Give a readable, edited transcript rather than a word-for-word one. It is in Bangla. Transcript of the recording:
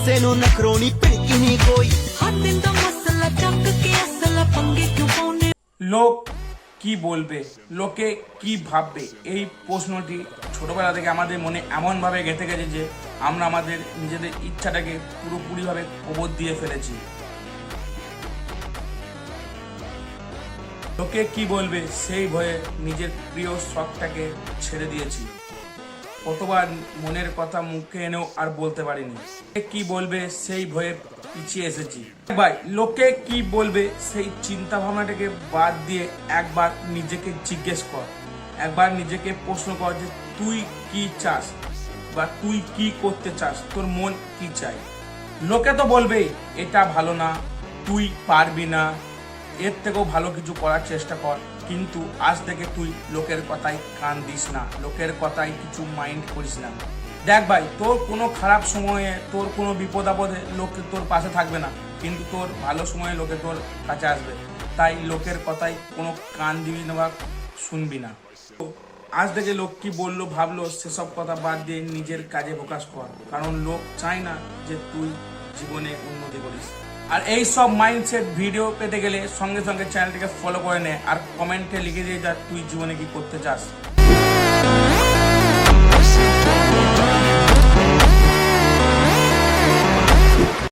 ਕਿਸੇ ਨੂੰ ਨਖਰੋਣੀ ਭਿਣਕੀ ਨਹੀਂ ਕੋਈ हर दिन का मसला चक के असला पंगे क्यों पाउने লোক কি বলবে, লোকে কি ভাববে, এই প্রশ্নটি ছোটবেলা থেকে আমাদের মনে এমনভাবে গেঁথে গেছে যে আমরা আমাদের নিজেদের ইচ্ছাটাকে পুরোপুরিভাবে কবর দিয়ে ফেলেছি। লোকে কি বলবে সেই ভয়ে নিজের প্রিয় শখটাকে ছেড়ে দিয়েছি। কতবার মনের কথা মুখে এনেও আর বলতে পারিনি। লোকে কি বলবে সেই ভয়ে পিছিয়ে এসেছি। ভাই, লোকে কি বলবে সেই চিন্তা ভাবনাটাকে বাদ দিয়ে একবার নিজেকে জিজ্ঞেস কর, একবার নিজেকে প্রশ্ন কর যে তুই কি চাস বা তুই কি করতে চাস, তোর মন কি চাই। লোকে তো বলবেই এটা ভালো না, তুই পারবি না, এর থেকেও ভালো কিছু করার চেষ্টা কর, কিন্তু আজ থেকে তুই লোকের কথায় কান দিস না, লোকের কথায় কিছু মাইন্ড করিস না। দেখ ভাই, তোর কোনো খারাপ সময়ে, তোর কোনো বিপদ আপদে লোকে তোর পাশে থাকবে না, কিন্তু তোর ভালো সময়ে লোকে তোর কাছে আসবে। তাই লোকের কথায় কোনো কান দিবি না বা শুনবি না। তো আজ থেকে লোক কি বললো ভাবলো সেসব কথা বাদ দিয়ে নিজের কাজে ফোকাস কর, কারণ লোক চায় না যে তুই জীবনে উন্নতি করিস। আর এই সব মাইন্ডসেট ভিডিও পেতে গেলে সঙ্গে সঙ্গে চ্যানেলটিকে ফলো করে নে আর কমেন্টে লিখে দিয়ে যা তুই জীবনে কি করতে চাস।